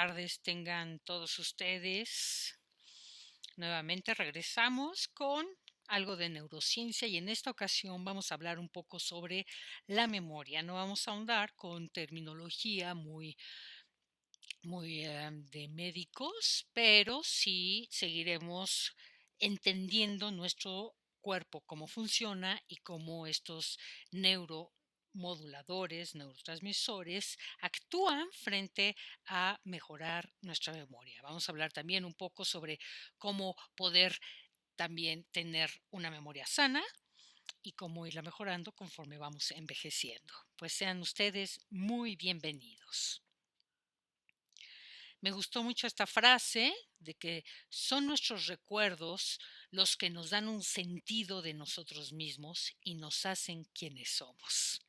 tardes tengan todos ustedes. Nuevamente regresamos con algo de neurociencia y en esta ocasión vamos a hablar un poco sobre la memoria. No vamos a ahondar con terminología muy de médicos, pero sí seguiremos entendiendo nuestro cuerpo, cómo funciona y cómo estos neuromoduladores, neurotransmisores, actúan frente a mejorar nuestra memoria. Vamos a hablar también un poco sobre cómo poder también tener una memoria sana y cómo irla mejorando conforme vamos envejeciendo. Pues sean ustedes muy bienvenidos. Me gustó mucho esta frase de que son nuestros recuerdos los que nos dan un sentido de nosotros mismos y nos hacen quienes somos.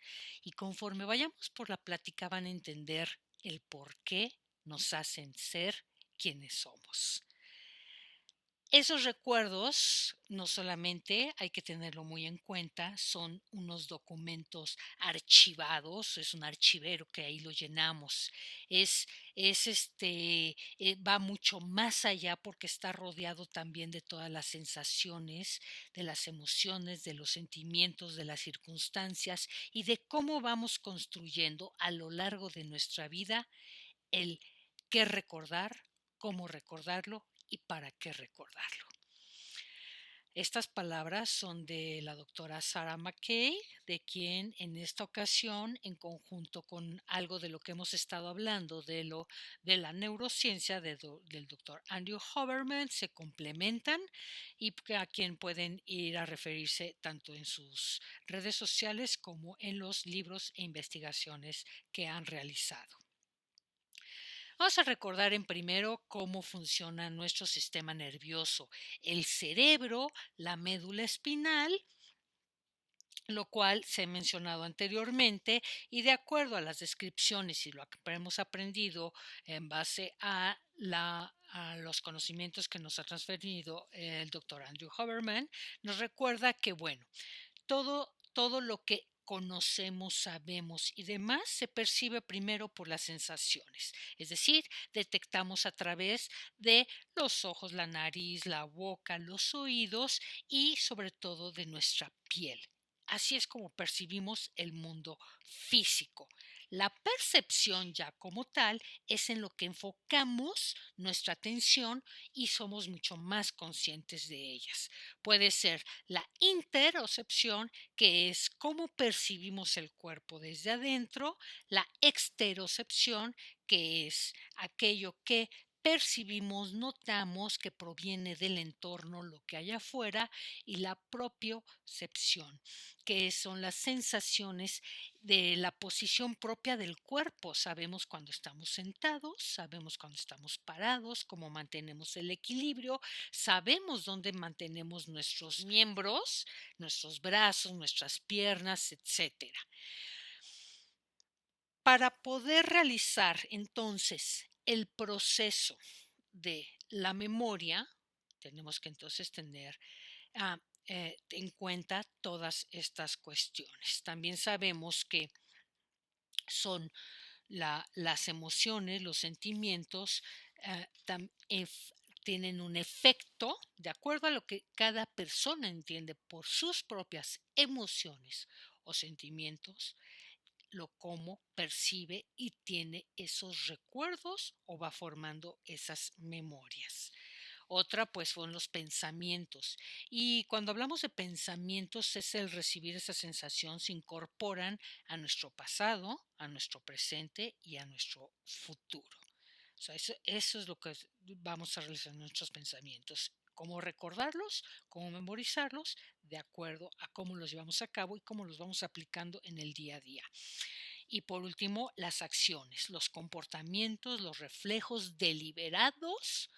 Y conforme vayamos por la plática van a entender el por qué nos hacen ser quienes somos. Esos recuerdos no solamente hay que tenerlo muy en cuenta, son unos documentos archivados, es un archivero que ahí lo llenamos. Va mucho más allá porque está rodeado también de todas las sensaciones, de las emociones, de los sentimientos, de las circunstancias y de cómo vamos construyendo a lo largo de nuestra vida el qué recordar, cómo recordarlo y para qué recordarlo. Estas palabras son de la doctora Sarah McKay, de quien en esta ocasión, en conjunto con algo de lo que hemos estado hablando de la neurociencia del doctor Andrew Huberman, se complementan y a quien pueden ir a referirse tanto en sus redes sociales como en los libros e investigaciones que han realizado. Vamos a recordar en primero cómo funciona nuestro sistema nervioso, el cerebro, la médula espinal, lo cual se ha mencionado anteriormente y de acuerdo a las descripciones y lo que hemos aprendido en base a los conocimientos que nos ha transferido el doctor Andrew Huberman, nos recuerda que, bueno, todo lo que conocemos, sabemos y demás se percibe primero por las sensaciones, es decir, detectamos a través de los ojos, la nariz, la boca, los oídos y sobre todo de nuestra piel. Así es como percibimos el mundo físico. La percepción ya como tal es en lo que enfocamos nuestra atención y somos mucho más conscientes de ellas. Puede ser la interocepción, que es cómo percibimos el cuerpo desde adentro, la exterocepción, que es aquello que percibimos, notamos que proviene del entorno, lo que hay afuera, y la propiocepción, que son las sensaciones de la posición propia del cuerpo. Sabemos cuando estamos sentados, sabemos cuando estamos parados, cómo mantenemos el equilibrio, sabemos dónde mantenemos nuestros miembros, nuestros brazos, nuestras piernas, etcétera. Para poder realizar entonces el proceso de la memoria, tenemos que entonces tener en cuenta todas estas cuestiones. También sabemos que son las emociones, los sentimientos, tienen un efecto de acuerdo a lo que cada persona entiende por sus propias emociones o sentimientos, lo cómo percibe y tiene esos recuerdos o va formando esas memorias. Otra pues fueron los pensamientos. Y cuando hablamos de pensamientos es el recibir esa sensación, se incorporan a nuestro pasado, a nuestro presente y a nuestro futuro. O sea, eso es lo que vamos a realizar en nuestros pensamientos. Cómo recordarlos, cómo memorizarlos, de acuerdo a cómo los llevamos a cabo y cómo los vamos aplicando en el día a día. Y por último, las acciones, los comportamientos, los reflejos deliberados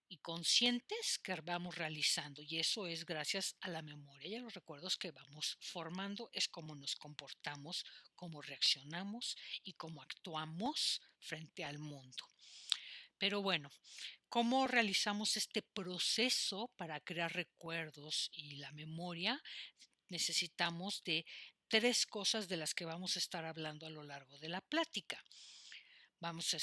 y conscientes que vamos realizando, y eso es gracias a la memoria y a los recuerdos que vamos formando. Es cómo nos comportamos, cómo reaccionamos y cómo actuamos frente al mundo. Pero bueno, ¿cómo realizamos este proceso para crear recuerdos y la memoria? Necesitamos de tres cosas de las que vamos a estar hablando a lo largo de la plática. Vamos a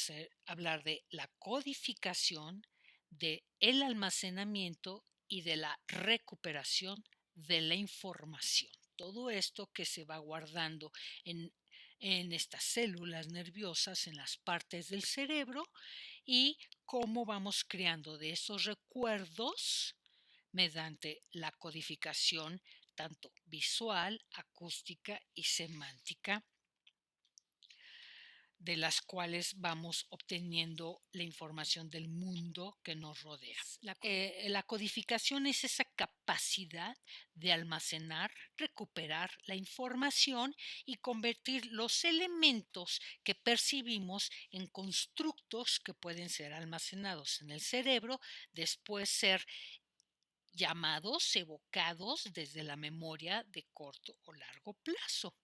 hablar de la codificación, de el almacenamiento y de la recuperación de la información. Todo esto que se va guardando en, en estas células nerviosas, en las partes del cerebro, y cómo vamos creando de esos recuerdos mediante la codificación tanto visual, acústica y semántica, de las cuales vamos obteniendo la información del mundo que nos rodea. La codificación es esa capacidad de almacenar, recuperar la información y convertir los elementos que percibimos en constructos que pueden ser almacenados en el cerebro, después ser llamados, evocados desde la memoria de corto o largo plazo.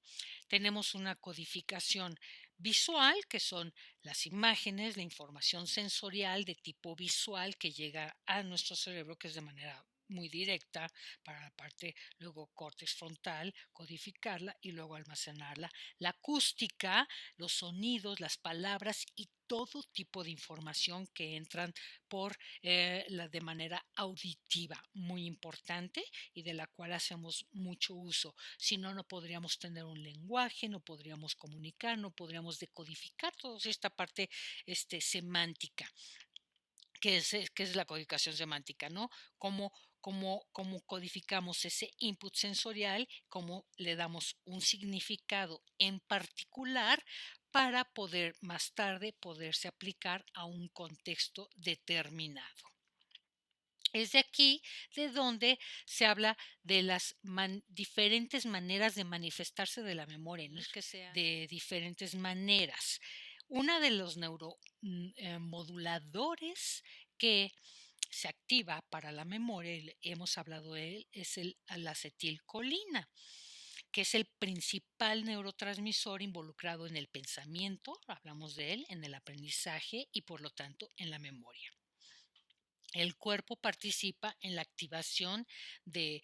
Tenemos una codificación visual, que son las imágenes, la información sensorial de tipo visual que llega a nuestro cerebro, que es de manera muy directa para la parte, luego córtex frontal, codificarla y luego almacenarla. La acústica, los sonidos, las palabras y todo tipo de información que entran por de manera auditiva, muy importante, y de la cual hacemos mucho uso. Si no, no podríamos tener un lenguaje, no podríamos comunicar, no podríamos decodificar toda esta parte semántica, que es la codificación semántica, ¿no? Cómo codificamos ese input sensorial, cómo le damos un significado en particular para poder más tarde poderse aplicar a un contexto determinado. Es de aquí de donde se habla de las diferentes maneras de manifestarse de la memoria, no es que sea de diferentes maneras. Una de los neuromoduladores que se activa para la memoria, y hemos hablado de él, es la acetilcolina, que es el principal neurotransmisor involucrado en el pensamiento, hablamos de él, en el aprendizaje y por lo tanto en la memoria. El cuerpo participa en la activación de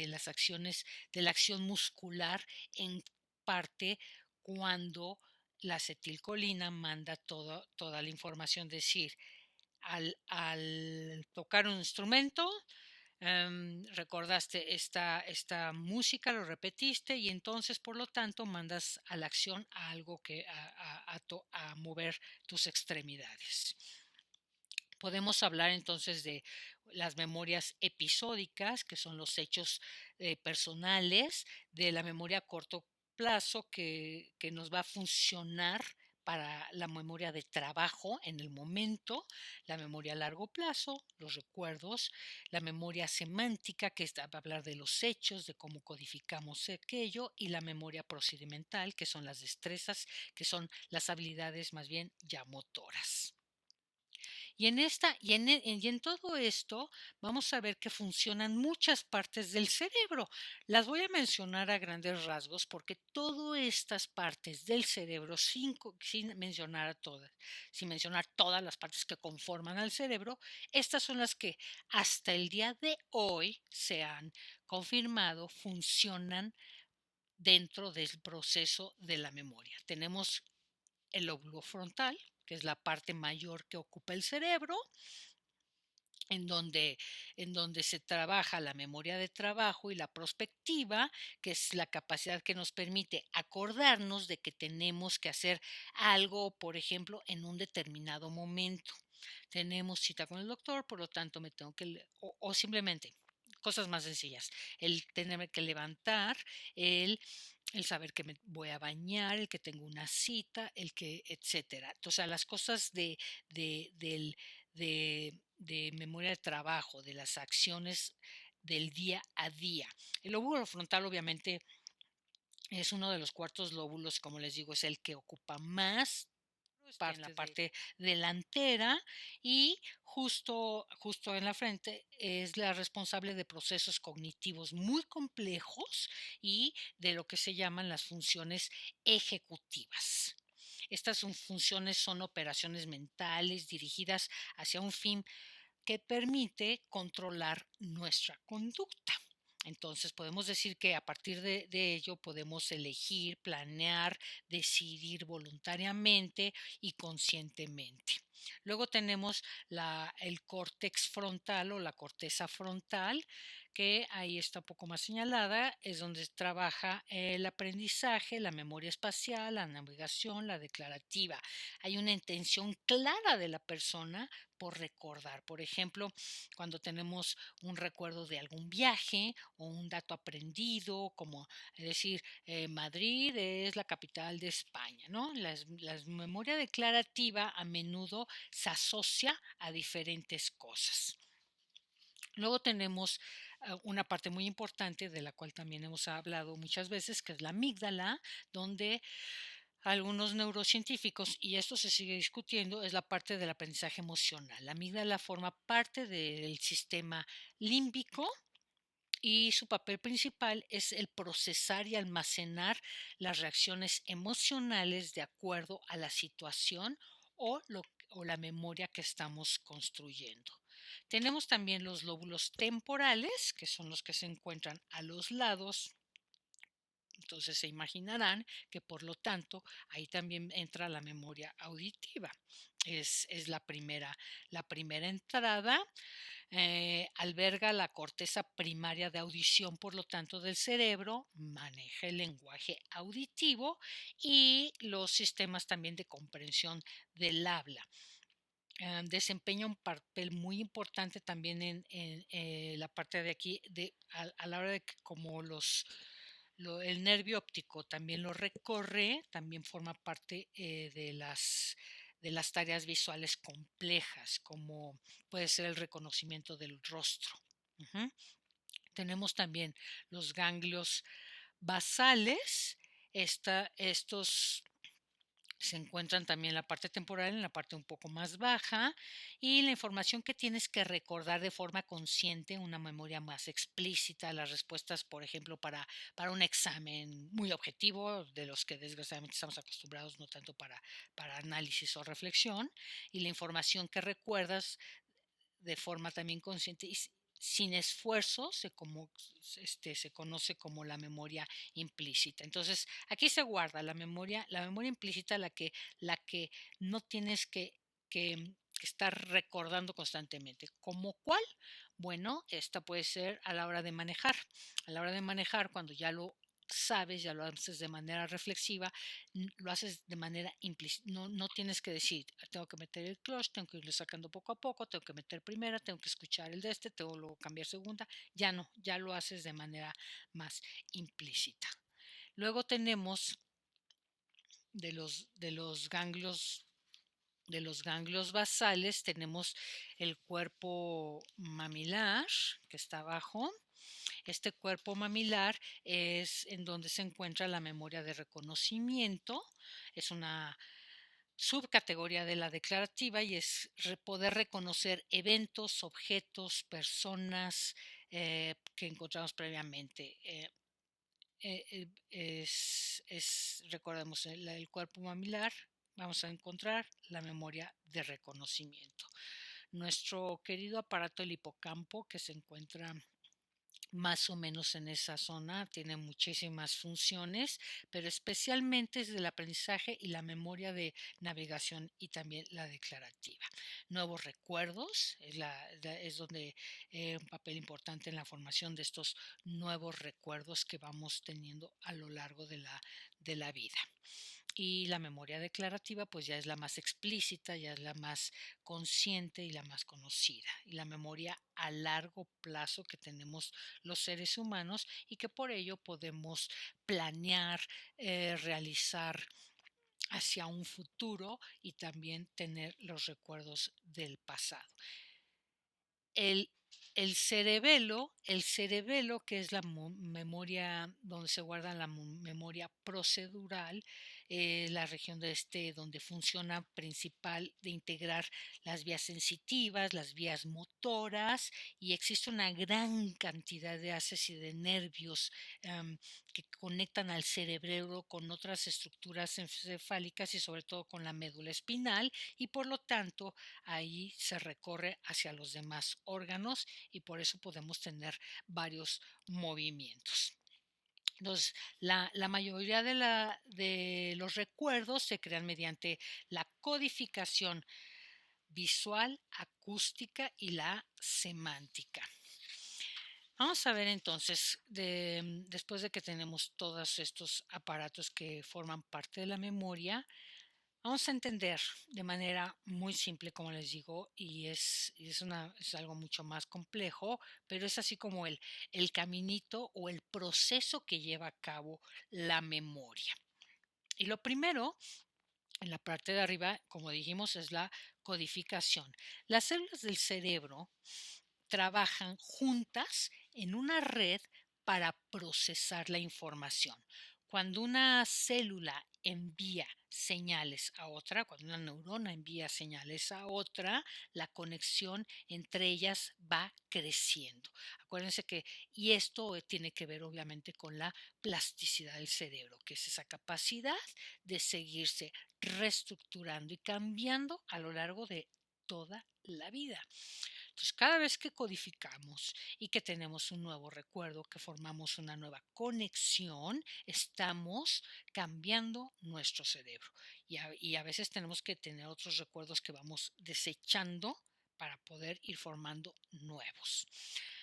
las acciones, de la acción muscular, en parte cuando la acetilcolina manda toda la información, es decir, al tocar un instrumento, recordaste esta música, lo repetiste y entonces por lo tanto mandas a la acción a algo que a mover tus extremidades. Podemos hablar entonces de las memorias episódicas, que son los hechos personales, de la memoria a corto plazo, que nos va a funcionar para la memoria de trabajo en el momento, la memoria a largo plazo, los recuerdos, la memoria semántica, que va a hablar de los hechos, de cómo codificamos aquello, y la memoria procedimental, que son las destrezas, que son las habilidades más bien ya motoras. Y en todo esto vamos a ver que funcionan muchas partes del cerebro. Las voy a mencionar a grandes rasgos porque todas estas partes del cerebro, sin mencionar a todas, sin mencionar todas las partes que conforman al cerebro, estas son las que hasta el día de hoy se han confirmado funcionan dentro del proceso de la memoria. Tenemos el lóbulo frontal, que es la parte mayor que ocupa el cerebro, en donde, en donde se trabaja la memoria de trabajo y la prospectiva, que es la capacidad que nos permite acordarnos de que tenemos que hacer algo, por ejemplo, en un determinado momento. Tenemos cita con el doctor, por lo tanto me tengo que, o simplemente cosas más sencillas, el tenerme que levantar, el saber que me voy a bañar, el que tengo una cita, el que, etcétera. Entonces, las cosas de memoria de trabajo, de las acciones del día a día. El lóbulo frontal, obviamente, es uno de los cuartos lóbulos, como les digo, es el que ocupa más en la parte delantera, y justo en la frente es la responsable de procesos cognitivos muy complejos y de lo que se llaman las funciones ejecutivas. Estas funciones son operaciones mentales dirigidas hacia un fin que permite controlar nuestra conducta. Entonces podemos decir que a partir de ello podemos elegir, planear, decidir voluntariamente y conscientemente. Luego tenemos el córtex frontal o la corteza frontal, que ahí está un poco más señalada, es donde trabaja el aprendizaje, la memoria espacial, la navegación, la declarativa. Hay una intención clara de la persona por recordar. Por ejemplo, cuando tenemos un recuerdo de algún viaje o un dato aprendido, como decir, Madrid es la capital de España, ¿no? La memoria declarativa a menudo se asocia a diferentes cosas. Luego tenemos una parte muy importante de la cual también hemos hablado muchas veces, que es la amígdala, donde algunos neurocientíficos, y esto se sigue discutiendo, es la parte del aprendizaje emocional. La amígdala forma parte del sistema límbico y su papel principal es el procesar y almacenar las reacciones emocionales de acuerdo a la situación o la memoria que estamos construyendo. Tenemos también los lóbulos temporales, que son los que se encuentran a los lados. Entonces se imaginarán que por lo tanto ahí también entra la memoria auditiva. Es la primera entrada. Alberga la corteza primaria de audición, por lo tanto, del cerebro, maneja el lenguaje auditivo y los sistemas también de comprensión del habla. Desempeña un papel muy importante también en la parte de aquí, a la hora de que como el nervio óptico también lo recorre, también forma parte de las tareas visuales complejas, como puede ser el reconocimiento del rostro. Ujú. Tenemos también los ganglios basales. Estos se encuentran también en la parte temporal, en la parte un poco más baja, y la información que tienes que recordar de forma consciente, una memoria más explícita, las respuestas, por ejemplo, para un examen muy objetivo, de los que desgraciadamente estamos acostumbrados, no tanto para análisis o reflexión, y la información que recuerdas de forma también consciente y sin esfuerzo se conoce como la memoria implícita. Entonces, aquí se guarda la memoria implícita, la que no tienes que estar recordando constantemente. ¿Como cuál? Bueno, esta puede ser a la hora de manejar. A la hora de manejar, cuando ya lo sabes, ya lo haces de manera reflexiva, lo haces de manera implícita. No, no tienes que decir, tengo que meter el clutch, tengo que irlo sacando poco a poco, tengo que meter primera, tengo que escuchar el de este, tengo luego cambiar segunda. Ya no, ya lo haces de manera más implícita. Luego tenemos de los ganglios basales, tenemos el cuerpo mamilar que está abajo. Este cuerpo mamilar es en donde se encuentra la memoria de reconocimiento. Es una subcategoría de la declarativa y es poder reconocer eventos, objetos, personas que encontramos previamente. Recordemos, el cuerpo mamilar, vamos a encontrar la memoria de reconocimiento. Nuestro querido aparato, el hipocampo, que se encuentra más o menos en esa zona, tiene muchísimas funciones, pero especialmente es del aprendizaje y la memoria de navegación y también la declarativa. Nuevos recuerdos es donde un papel importante en la formación de estos nuevos recuerdos que vamos teniendo a lo largo de la vida. Y la memoria declarativa pues ya es la más explícita, ya es la más consciente y la más conocida. Y la memoria a largo plazo que tenemos los seres humanos y que por ello podemos planear, realizar hacia un futuro y también tener los recuerdos del pasado. El, el cerebelo, que es la memoria donde se guarda la memoria procedural, la región de donde funciona principal de integrar las vías sensitivas, las vías motoras, y existe una gran cantidad de haces y de nervios que conectan al cerebro con otras estructuras encefálicas y sobre todo con la médula espinal, y por lo tanto ahí se recorre hacia los demás órganos y por eso podemos tener varios movimientos. Entonces, la mayoría de los recuerdos se crean mediante la codificación visual, acústica y la semántica. Vamos a ver entonces, después de que tenemos todos estos aparatos que forman parte de la memoria, vamos a entender de manera muy simple, como les digo, es algo mucho más complejo, pero es así como el caminito o el proceso que lleva a cabo la memoria. Y lo primero, en la parte de arriba, como dijimos, es la codificación. Las células del cerebro trabajan juntas en una red para procesar la información. Cuando una célula envía señales a otra, cuando una neurona envía señales a otra, la conexión entre ellas va creciendo. Acuérdense que, y esto tiene que ver obviamente con la plasticidad del cerebro, que es esa capacidad de seguirse reestructurando y cambiando a lo largo de toda la vida. Entonces, cada vez que codificamos y que tenemos un nuevo recuerdo, que formamos una nueva conexión, estamos cambiando nuestro cerebro. Y a veces tenemos que tener otros recuerdos que vamos desechando para poder ir formando nuevos.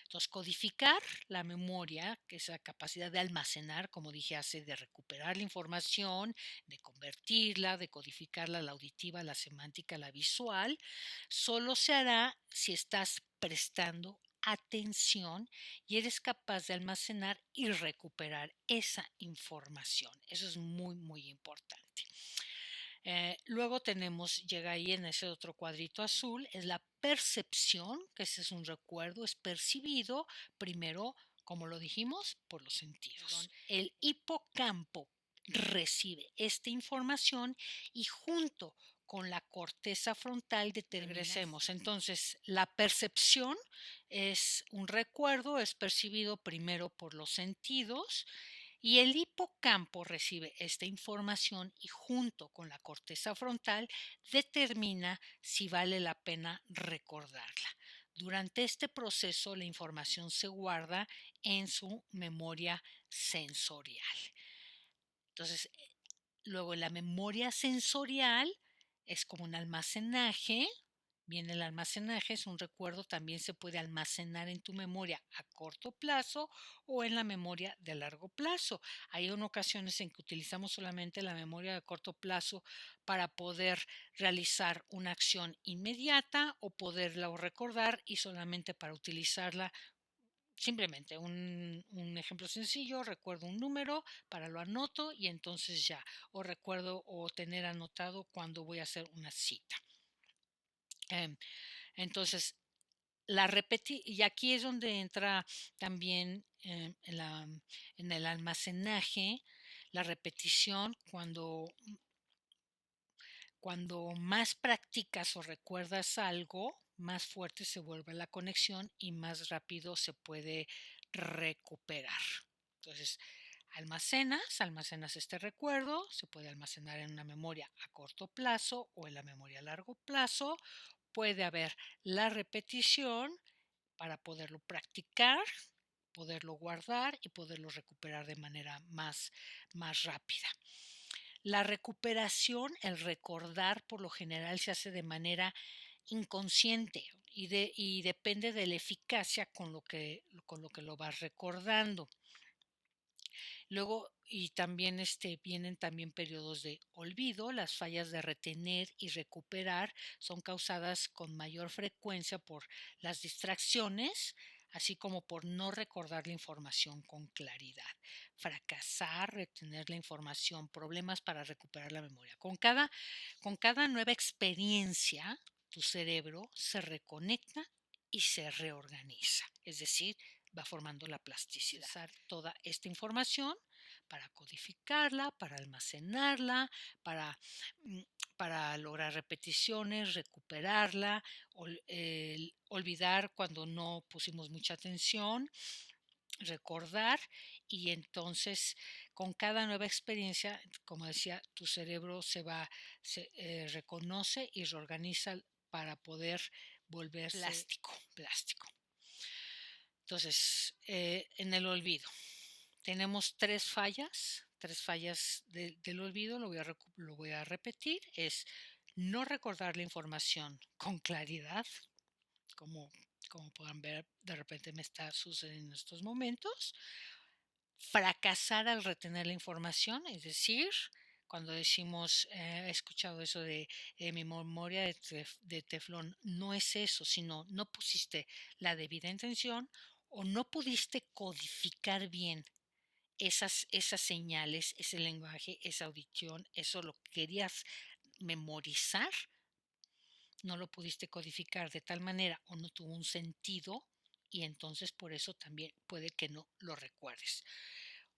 Entonces, codificar la memoria, que es la capacidad de almacenar, como dije, hace de recuperar la información, de convertirla, de codificarla, la auditiva, la semántica, la visual, solo se hará si estás prestando atención y eres capaz de almacenar y recuperar esa información. Eso es muy, muy importante. Luego tenemos, llega ahí en ese otro cuadrito azul, es la percepción, que ese es un recuerdo, es percibido primero, como lo dijimos, por los sentidos. El hipocampo recibe esta información y junto con la corteza frontal regresemos. Entonces, la percepción es un recuerdo, es percibido primero por los sentidos y el hipocampo recibe esta información y junto con la corteza frontal determina si vale la pena recordarla. Durante este proceso la información se guarda en su memoria sensorial. Entonces, luego la memoria sensorial es como un almacenaje. Bien, el almacenaje es un recuerdo, también se puede almacenar en tu memoria a corto plazo o en la memoria de largo plazo. Hay ocasiones en que utilizamos solamente la memoria de corto plazo para poder realizar una acción inmediata o poderla recordar y solamente para utilizarla. Simplemente un ejemplo sencillo, recuerdo un número, para lo anoto y entonces ya, o recuerdo o tener anotado cuando voy a hacer una cita. Entonces, y aquí es donde entra también en el almacenaje, la repetición, cuando más practicas o recuerdas algo, más fuerte se vuelve la conexión y más rápido se puede recuperar. Entonces, almacenas este recuerdo, se puede almacenar en una memoria a corto plazo o en la memoria a largo plazo. Puede haber la repetición para poderlo practicar, poderlo guardar y poderlo recuperar de manera más rápida. La recuperación, el recordar, por lo general se hace de manera inconsciente y depende de la eficacia con lo que lo vas recordando. Luego, y también vienen también periodos de olvido. Las fallas de retener y recuperar son causadas con mayor frecuencia por las distracciones, así como por no recordar la información con claridad. Fracasar, retener la información, problemas para recuperar la memoria. Con cada nueva experiencia, tu cerebro se reconecta y se reorganiza, es decir, va formando la plasticidad. Usar toda esta información para codificarla, para almacenarla, para, mm, para lograr repeticiones, recuperarla, olvidar cuando no pusimos mucha atención, recordar y entonces con cada nueva experiencia, como decía, tu cerebro se reconoce y reorganiza para poder volverse plástico. Entonces, en el olvido, tenemos tres fallas del olvido, lo voy a repetir, es no recordar la información con claridad, como, como puedan ver, de repente me está sucediendo en estos momentos. Fracasar al retener la información, es decir, cuando decimos, he escuchado eso de mi memoria de teflón, no es eso, sino no pusiste la debida intención o no pudiste codificar bien esas señales, ese lenguaje, esa audición, eso lo que querías memorizar, no lo pudiste codificar de tal manera o no tuvo un sentido y entonces por eso también puede que no lo recuerdes.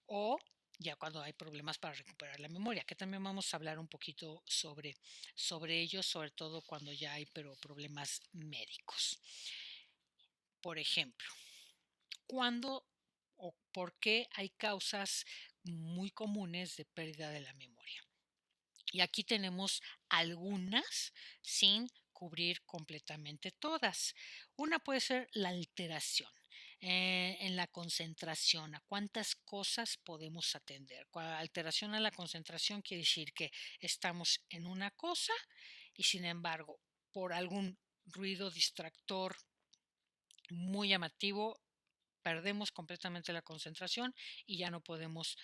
O ya cuando hay problemas para recuperar la memoria, que también vamos a hablar un poquito sobre ello, sobre todo cuando ya hay problemas médicos. Por ejemplo, ¿cuándo o por qué hay causas muy comunes de pérdida de la memoria? Y aquí tenemos algunas sin cubrir completamente todas. Una puede ser la alteración en la concentración, a cuántas cosas podemos atender. Alteración a la concentración quiere decir que estamos en una cosa y sin embargo, por algún ruido distractor muy llamativo, perdemos completamente la concentración y ya no podemos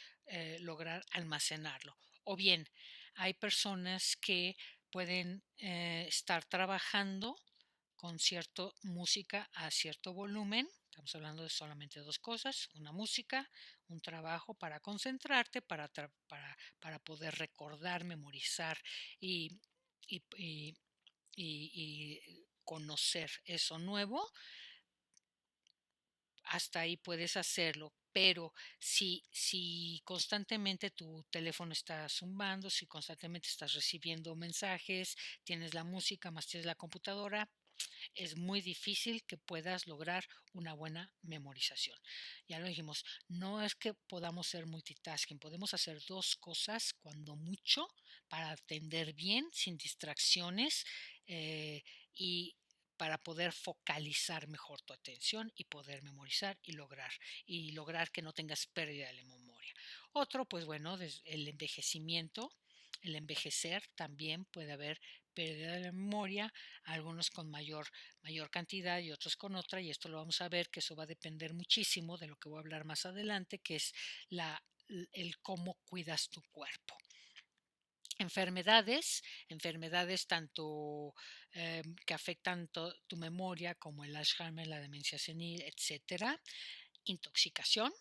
lograr almacenarlo. O bien, hay personas que pueden estar trabajando con cierta música a cierto volumen. Estamos hablando de solamente dos cosas, una música, un trabajo para concentrarte, para poder recordar, memorizar y, y, y, y conocer eso nuevo. Hasta ahí puedes hacerlo, pero si constantemente tu teléfono está zumbando, si constantemente estás recibiendo mensajes, tienes la música más tienes la computadora, es muy difícil que puedas lograr una buena memorización. Ya lo dijimos, no es que podamos ser multitasking, podemos hacer dos cosas cuando mucho para atender bien, sin distracciones y para poder focalizar mejor tu atención y poder memorizar y lograr que no tengas pérdida de la memoria. Otro, pues bueno, el envejecimiento, el envejecer también puede haber pérdida de la memoria, algunos con mayor cantidad y otros con otra, y esto lo vamos a ver que eso va a depender muchísimo de lo que voy a hablar más adelante, que es el cómo cuidas tu cuerpo. Enfermedades tanto que afectan tu memoria como el Alzheimer, la demencia senil, etcétera. Intoxicación,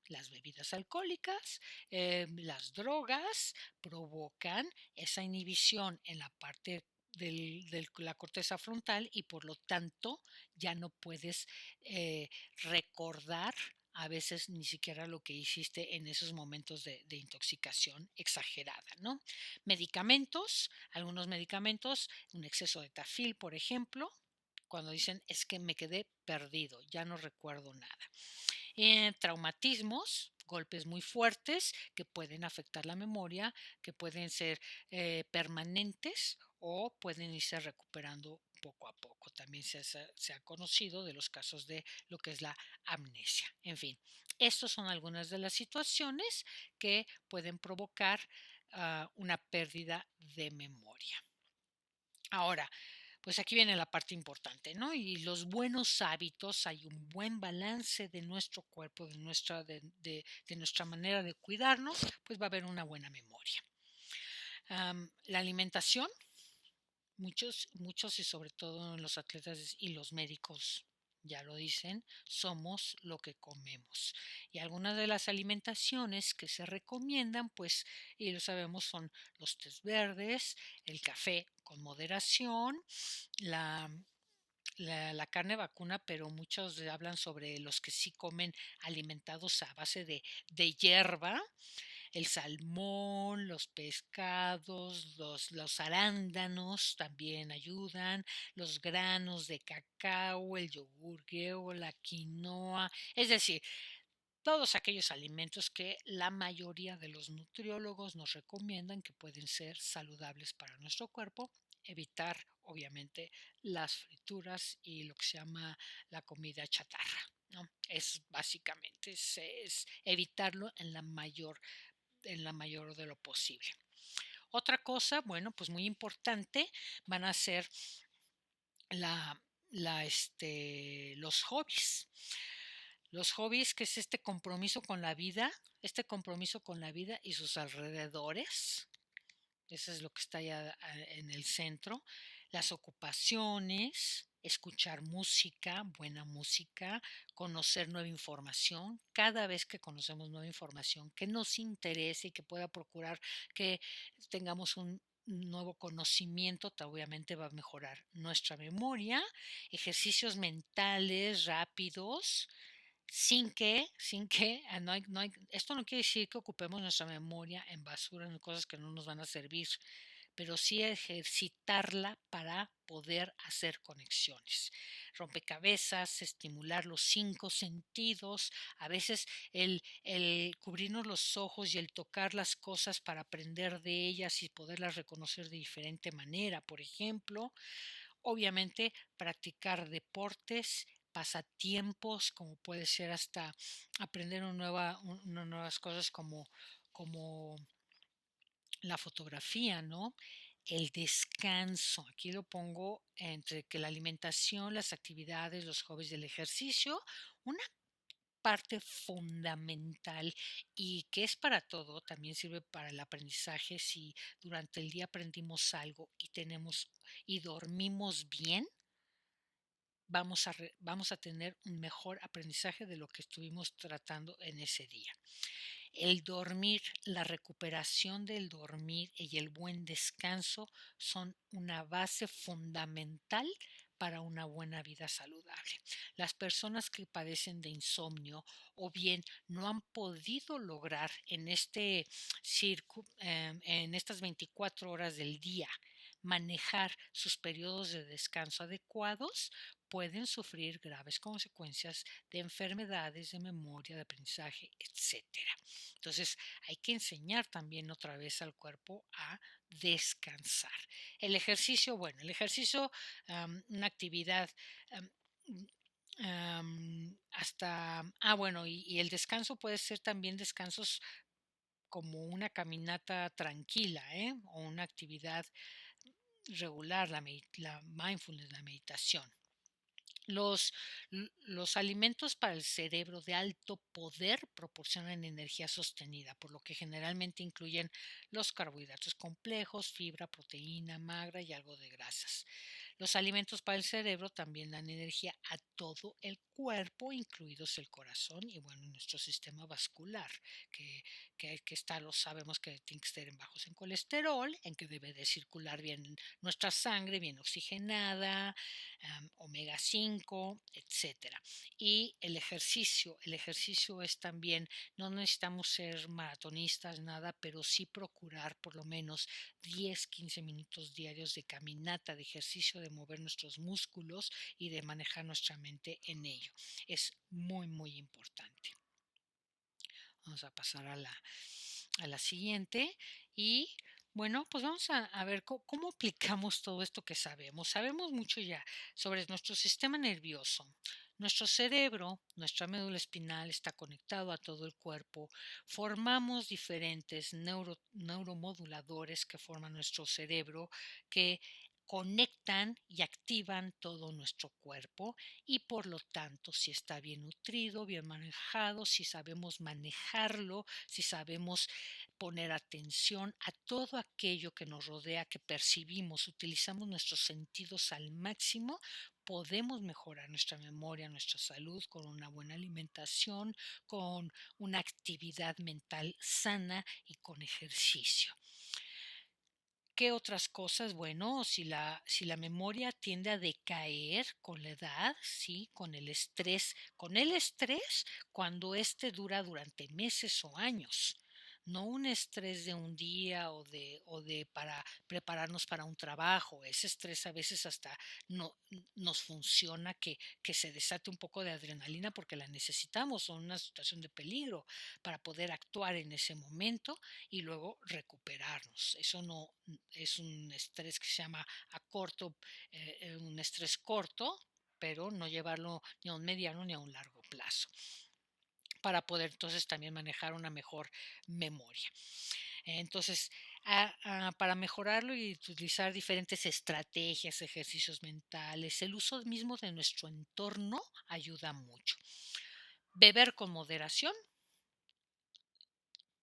las bebidas alcohólicas, las drogas provocan esa inhibición en la parte de la corteza frontal y por lo tanto ya no puedes recordar a veces ni siquiera lo que hiciste en esos momentos de intoxicación exagerada, ¿no? Medicamentos, algunos medicamentos, un exceso de tafil, por ejemplo, cuando dicen es que me quedé perdido, ya no recuerdo nada. Traumatismos, golpes muy fuertes que pueden afectar la memoria, que pueden ser permanentes o pueden irse recuperando poco a poco. También se ha conocido de los casos de lo que es la amnesia. En fin, estas son algunas de las situaciones que pueden provocar una pérdida de memoria. Ahora, pues aquí viene la parte importante, ¿no? Y los buenos hábitos, hay un buen balance de nuestro cuerpo, de nuestra manera de cuidarnos, pues va a haber una buena memoria. La alimentación, muchos y sobre todo los atletas y los médicos ya lo dicen, somos lo que comemos. Y algunas de las alimentaciones que se recomiendan, pues, y lo sabemos, son los tés verdes, el café con moderación, la, la carne vacuna, pero muchos hablan sobre los que sí comen alimentados a base de hierba, el salmón, los pescados, los arándanos también ayudan, los granos de cacao, el yogur griego, la quinoa, es decir, todos aquellos alimentos que la mayoría de los nutriólogos nos recomiendan que pueden ser saludables para nuestro cuerpo, evitar obviamente las frituras y lo que se llama la comida chatarra. ¿no? Es básicamente, es evitarlo en la mayor de lo posible. Otra cosa, bueno, pues muy importante, van a ser la, los hobbies. Los hobbies, que es este compromiso con la vida y sus alrededores. Eso es lo que está allá en el centro. Las ocupaciones, escuchar música, buena música, conocer nueva información. Cada vez que conocemos nueva información que nos interese y que pueda procurar que tengamos un nuevo conocimiento, obviamente va a mejorar nuestra memoria. Ejercicios mentales rápidos, esto no quiere decir que ocupemos nuestra memoria en basura, en cosas que no nos van a servir, pero sí ejercitarla para poder hacer conexiones. Rompecabezas, estimular los cinco sentidos, a veces el cubrirnos los ojos y el tocar las cosas para aprender de ellas y poderlas reconocer de diferente manera, por ejemplo. Obviamente, practicar deportes, pasatiempos, como puede ser hasta aprender nuevas cosas como la fotografía, ¿no? El descanso, aquí lo pongo entre que la alimentación, las actividades, los hobbies del ejercicio, una parte fundamental y que es para todo, también sirve para el aprendizaje. Si durante el día aprendimos algo y dormimos bien, vamos a tener un mejor aprendizaje de lo que estuvimos tratando en ese día. El dormir, la recuperación del dormir y el buen descanso son una base fundamental para una buena vida saludable. Las personas que padecen de insomnio o bien no han podido lograr en estas 24 horas del día manejar sus periodos de descanso adecuados, pueden sufrir graves consecuencias de enfermedades de memoria, de aprendizaje, etcétera. Entonces hay que enseñar también otra vez al cuerpo a descansar. El ejercicio, bueno, el ejercicio, una actividad um, bueno, y el descanso puede ser también descansos como una caminata tranquila, ¿eh? O una actividad regular, la mindfulness, la meditación. Los, los alimentos para el cerebro de alto poder proporcionan energía sostenida, por lo que generalmente incluyen los carbohidratos complejos, fibra, proteína magra y algo de grasas. Los alimentos para el cerebro también dan energía a todo el cuerpo, incluidos el corazón y bueno, nuestro sistema vascular, que, lo sabemos que tiene que estar en bajos en colesterol, en que debe de circular bien nuestra sangre, bien oxigenada, omega 5, etcétera. Y el ejercicio es también, no necesitamos ser maratonistas, nada, pero sí procurar por lo menos 10-15 minutos diarios de caminata, de ejercicio, de mover nuestros músculos y de manejar nuestra mente en ello. Es muy, muy importante. Vamos a pasar a la siguiente y bueno, pues vamos a ver cómo aplicamos todo esto que sabemos. Sabemos mucho ya sobre nuestro sistema nervioso. Nuestro cerebro, nuestra médula espinal está conectado a todo el cuerpo. Formamos diferentes neuromoduladores que forman nuestro cerebro, que conectan y activan todo nuestro cuerpo y por lo tanto si está bien nutrido, bien manejado, si sabemos manejarlo, si sabemos poner atención a todo aquello que nos rodea, que percibimos, utilizamos nuestros sentidos al máximo, podemos mejorar nuestra memoria, nuestra salud con una buena alimentación, con una actividad mental sana y con ejercicio. ¿Qué otras cosas? Bueno, si la memoria tiende a decaer con la edad, sí, con el estrés cuando éste dura durante meses o años. No un estrés de un día o de para prepararnos para un trabajo. Ese estrés a veces hasta no nos funciona que se desate un poco de adrenalina porque la necesitamos o en una situación de peligro para poder actuar en ese momento y luego recuperarnos. Eso no es un estrés que se llama un estrés corto, pero no llevarlo ni a un mediano ni a un largo plazo para poder entonces también manejar una mejor memoria. Entonces, para mejorarlo y utilizar diferentes estrategias, ejercicios mentales, el uso mismo de nuestro entorno ayuda mucho. Beber con moderación.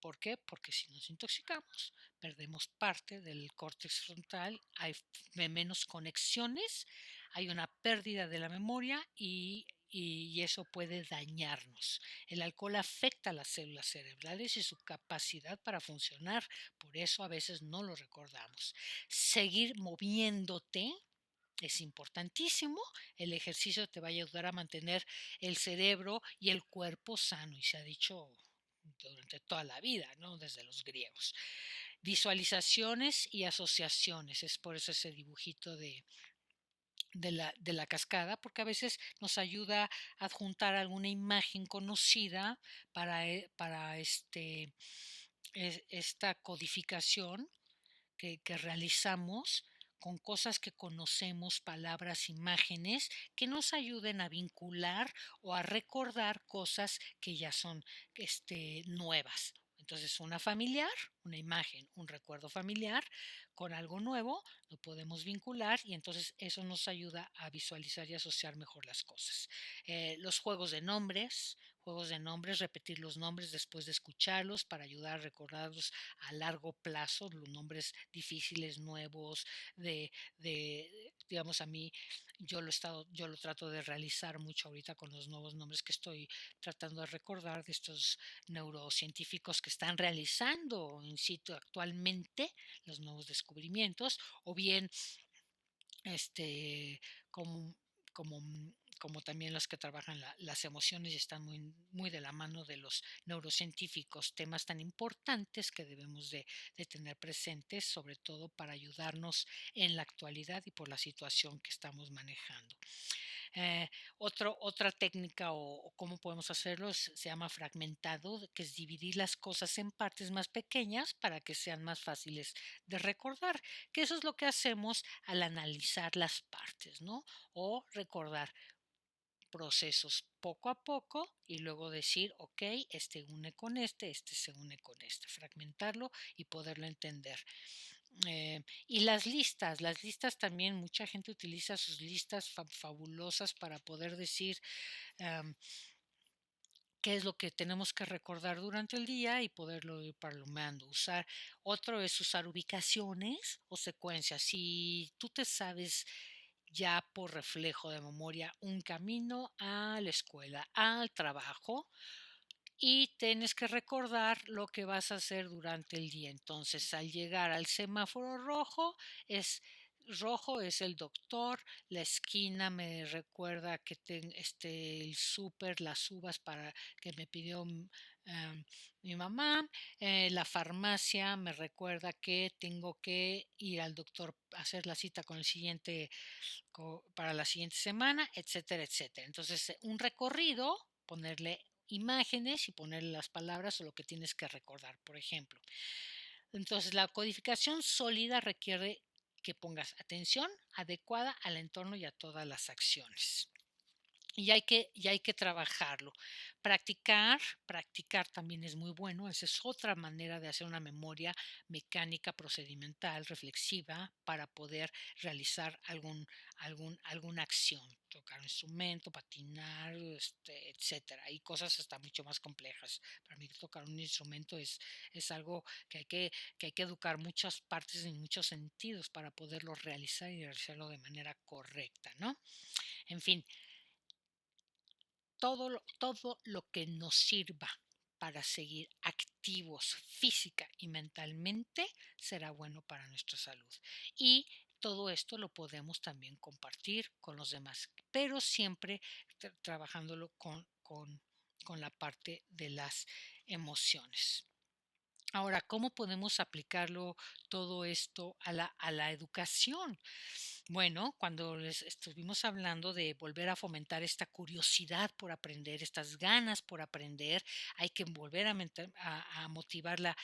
¿Por qué? Porque si nos intoxicamos, perdemos parte del córtex frontal, hay menos conexiones, hay una pérdida de la memoria y eso puede dañarnos. El alcohol afecta a las células cerebrales y su capacidad para funcionar, por eso a veces no lo recordamos. Seguir moviéndote es importantísimo. El ejercicio te va a ayudar a mantener el cerebro y el cuerpo sano y se ha dicho durante toda la vida, ¿no? Desde los griegos. Visualizaciones y asociaciones, es por eso ese dibujito de la cascada, porque a veces nos ayuda a adjuntar alguna imagen conocida para esta codificación que realizamos con cosas que conocemos, palabras, imágenes, que nos ayuden a vincular o a recordar cosas que ya son nuevas. Entonces, una familiar, una imagen, un recuerdo familiar con algo nuevo, lo podemos vincular y entonces eso nos ayuda a visualizar y asociar mejor las cosas. Los juegos de nombres, repetir los nombres después de escucharlos para ayudar a recordarlos a largo plazo, los nombres difíciles, nuevos, digamos a mí, yo lo trato de realizar mucho ahorita con los nuevos nombres que estoy tratando de recordar de estos neurocientíficos que están realizando in situ actualmente los nuevos descubrimientos, o bien este, como, como, como también los que trabajan las emociones y están muy de la mano de los neurocientíficos, temas tan importantes que debemos de tener presentes, sobre todo para ayudarnos en la actualidad y por la situación que estamos manejando. Eh, otra técnica o cómo podemos hacerlo se llama fragmentado, que es dividir las cosas en partes más pequeñas para que sean más fáciles de recordar, que eso es lo que hacemos al analizar las partes, ¿no? O recordar procesos poco a poco y luego decir, ok, este une con este se une con este, fragmentarlo y poderlo entender. Y las listas también, mucha gente utiliza sus listas fabulosas para poder decir um, qué es lo que tenemos que recordar durante el día y poderlo ir palomeando. Otro es usar ubicaciones o secuencias. Si tú te sabes ya por reflejo de memoria un camino a la escuela, al trabajo, y tienes que recordar lo que vas a hacer durante el día. Entonces, al llegar al semáforo es rojo es el doctor, la esquina me recuerda que el súper, las uvas para que me pidió mi mamá, la farmacia me recuerda que tengo que ir al doctor a hacer la cita con el siguiente para la siguiente semana, etcétera, etcétera. Entonces, un recorrido, ponerle imágenes y ponerle las palabras o lo que tienes que recordar, por ejemplo. Entonces, la codificación sólida requiere que pongas atención adecuada al entorno y a todas las acciones. Y hay que trabajarlo. Practicar también es muy bueno. Esa es otra manera de hacer una memoria mecánica, procedimental, reflexiva, para poder realizar alguna acción. Tocar un instrumento, patinar, etcétera. Hay cosas hasta mucho más complejas. Para mí tocar un instrumento es algo que hay que educar muchas partes en muchos sentidos para poderlo realizar y realizarlo de manera correcta, ¿no? En fin, todo lo que nos sirva para seguir activos física y mentalmente será bueno para nuestra salud. Y todo esto lo podemos también compartir con los demás, pero siempre trabajándolo con la parte de las emociones. Ahora, ¿cómo podemos aplicarlo todo esto a la educación? Bueno, cuando les estuvimos hablando de volver a fomentar esta curiosidad por aprender, estas ganas por aprender, hay que volver a motivarla,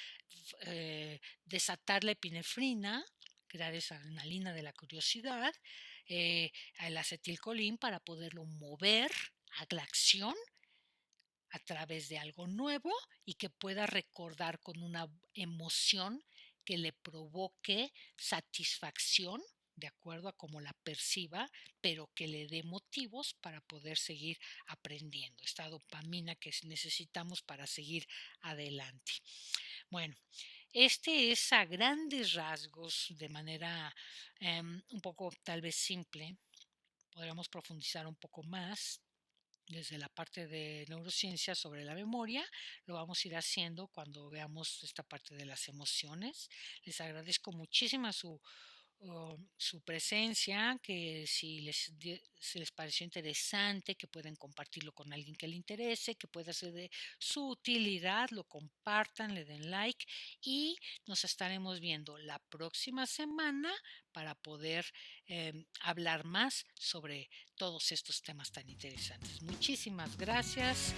desatar la epinefrina, crear esa adrenalina de la curiosidad, eh, el acetilcolín para poderlo mover a la acción a través de algo nuevo y que pueda recordar con una emoción que le provoque satisfacción, de acuerdo a cómo la perciba, pero que le dé motivos para poder seguir aprendiendo. Esta dopamina que necesitamos para seguir adelante. Bueno, este es a grandes rasgos, de manera un poco tal vez simple. Podríamos profundizar un poco más desde la parte de neurociencia sobre la memoria. Lo vamos a ir haciendo cuando veamos esta parte de las emociones. Les agradezco muchísimo su presencia, que si les pareció interesante, que pueden compartirlo con alguien que le interese, que pueda ser de su utilidad, lo compartan, le den like y nos estaremos viendo la próxima semana para poder hablar más sobre todos estos temas tan interesantes. Muchísimas gracias.